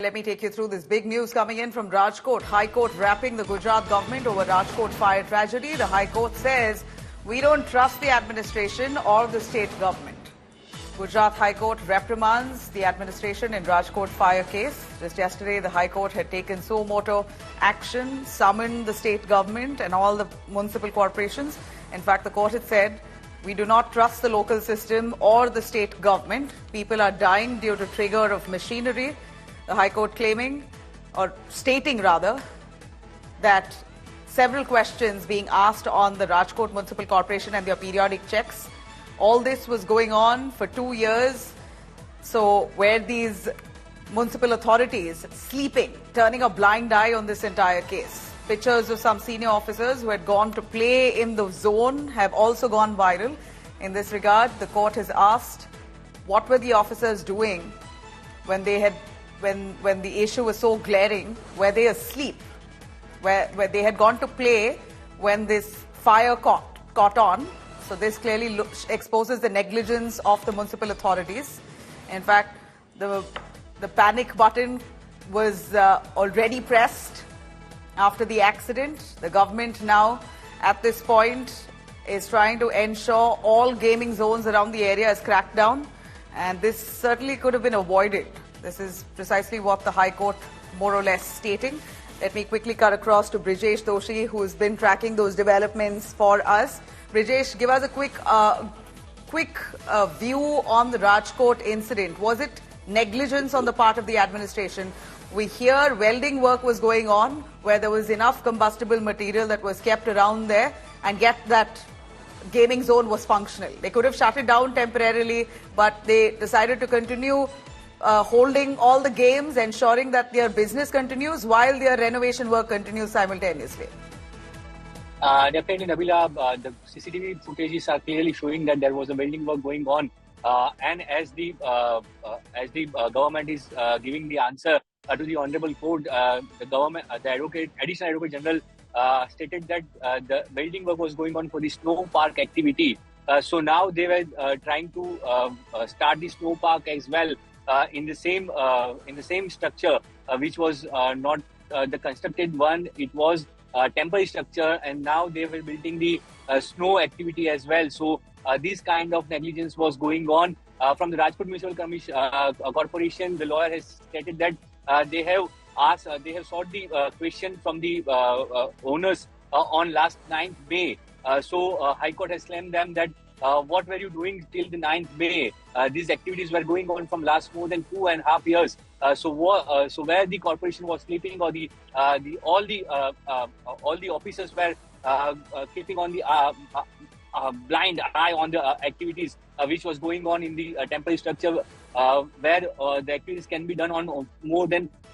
Let me take you through this big news coming in from Rajkot. High Court wrapping the Gujarat government over Rajkot fire tragedy. The High Court says we don't trust the administration or the state government. Gujarat High Court reprimands the administration in Rajkot fire case. Just yesterday, the High Court had taken suo motu action, summoned the state government and all the municipal corporations. In fact, the court had said, we do not trust the local system or the state government. People are dying due to trigger of machinery. The High Court claiming, or stating rather, that several questions being asked on the Rajkot Municipal Corporation and their periodic checks. All this was going on for 2 years. So where these municipal authorities sleeping, turning a blind eye on this entire case. Pictures of some senior officers who had gone to play in the zone have also gone viral. In this regard, the court has asked, what were the officers doing when they had when the issue was so glaring? Were they asleep? Where they had gone to play when this fire caught on? So this clearly exposes the negligence of the municipal authorities. In fact, the panic button was already pressed after the accident. The government now, at this point, is trying to ensure all gaming zones around the area is cracked down. And this certainly could have been avoided. This is precisely what the High Court more or less stating. Let me quickly cut across to Brijesh Doshi, who has been tracking those developments for us. Brijesh, give us a quick view on the Rajkot incident. Was it negligence on the part of the administration? We hear welding work was going on where there was enough combustible material that was kept around there, and yet that gaming zone was functional. They could have shut it down temporarily, but they decided to continue holding all the games, ensuring that their business continues while their renovation work continues simultaneously. Definitely, Nabila, the CCTV footages are clearly showing that there was a welding work going on, and as the government is giving the answer to the honourable court, the additional advocate general stated that the welding work was going on for the snow park activity. So now they were trying to start the snow park as well in the same structure, which was not the constructed one. It was temporary structure, and now they were building the snow activity as well. So this kind of negligence was going on from the Rajkot Municipal Corporation. The lawyer has stated that they have sought the question from the owners on last 9th May. So High Court has claimed them that what were you doing till the 9th May? These activities were going on from last more than 2.5 years. So where the corporation was sleeping, or all the officers were keeping on the blind eye on the activities which was going on in the temporary structure, where the activities can be done on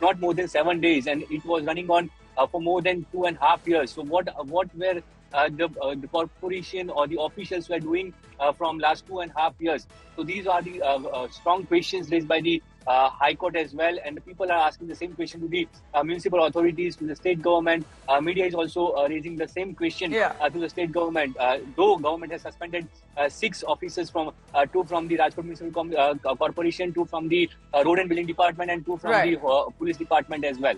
not more than 7 days, and it was running on for more than 2.5 years. So what were the corporation or the officials were doing from last 2.5 years? So these are the strong questions raised by the High Court as well, and the people are asking the same question to the municipal authorities, to the state government. Media is also raising the same question to the state government. Though government has suspended 6 officers from 2 from the Rajkot Municipal Corporation, 2 from the Road and Building Department, and 2 from the Police Department as well.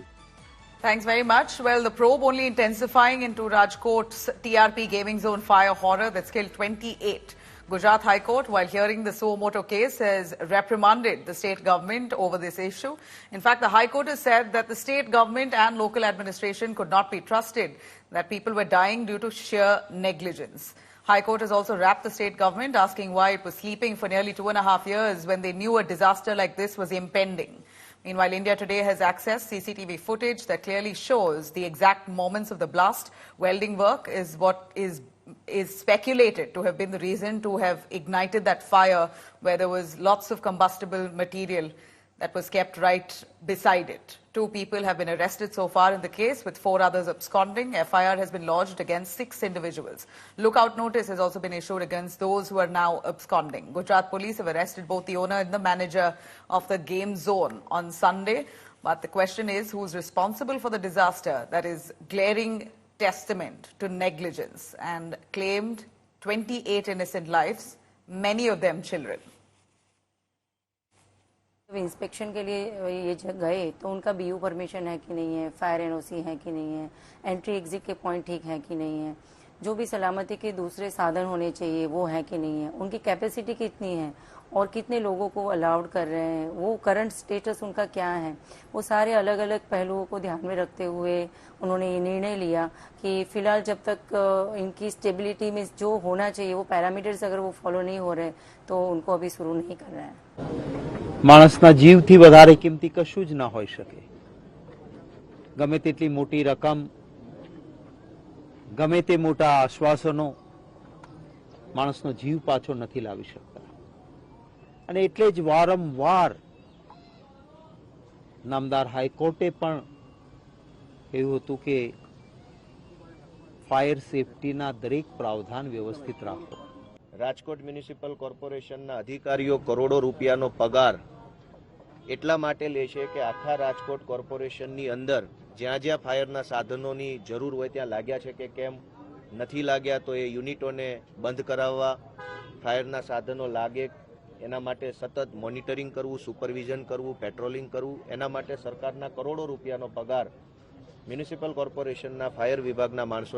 Thanks very much. Well, the probe only intensifying into Rajkot's TRP gaming zone fire horror that's killed 28. Gujarat High Court, while hearing the suo motu case, has reprimanded the state government over this issue. In fact, the High Court has said that the state government and local administration could not be trusted, that people were dying due to sheer negligence. High Court has also wrapped the state government, asking why it was sleeping for nearly 2.5 years when they knew a disaster like this was impending. Meanwhile, India Today has accessed CCTV footage that clearly shows the exact moments of the blast. Welding work is what is speculated to have been the reason to have ignited that fire, where there was lots of combustible material that was kept right beside it. 2 people have been arrested so far in the case, with 4 others absconding. FIR has been lodged against 6 individuals. Lookout notice has also been issued against those who are now absconding. Gujarat police have arrested both the owner and the manager of the game zone on Sunday. But the question is, who's responsible for the disaster that is glaring testament to negligence and claimed 28 innocent lives, many of them children. Inspection के लिए ये गए तो उनका बीयू permission है कि नहीं है, फायर एनओसी है कि नहीं है, एंट्री एग्जिट के पॉइंट ठीक है कि नहीं है, जो भी सलामती के दूसरे साधन होने चाहिए वो है कि नहीं है, उनकी कैपेसिटी कितनी है और कितने लोगों को अलाउड कर रहे हैं, वो करंट स्टेटस उनका क्या है, वो सारे अलग अलग पहलुओं को ध्यान में रखते हुए उन्होंने ये निर्णय लिया कि फिलहाल जब तक इनकी स्टेबिलिटी में जो होना चाहिए वो पैरामीटर्स अगर वो फॉलो नहीं हो रहे तो उनको अभी शुरू नहीं करना है. માણસના જીવથી વધારે કિંમતી કશું જ ના હોઈ શકે. ગમે તેટલી મોટી રકમ, ગમે તે મોટા આશ્વાસનો માણસનો જીવ પાછો નથી લાવી શકતા. અને એટલે જ વારંવાર નામદાર હાઈકોર્ટે પણ કહ્યું હતું કે ફાયર સેફટીના દરેક પ્રાવધાન વ્યવસ્થિત રાખો. રાજકોટ મ્યુનિસિપલ કોર્પોરેશનના અધિકારીઓ કરોડો રૂપિયાનો પગાર એટલા માટે લે છે કે આખા રાજકોટ કોર્પોરેશનની અંદર જ્યાં જ્યાં ફાયરના સાધનોની જરૂર હોય ત્યાં લાગ્યા છે કે કેમ નથી લાગ્યા, તો એ યુનિટોને બંધ કરાવવા, ફાયરના સાધનો લાગે એના માટે સતત મોનિટરિંગ કરવું, સુપરવિઝન કરવું, પેટ્રોલિંગ કરવું, એના માટે સરકારના કરોડો રૂપિયાનો પગાર મ્યુનિસિપલ કોર્પોરેશનના ફાયર વિભાગના માણસોને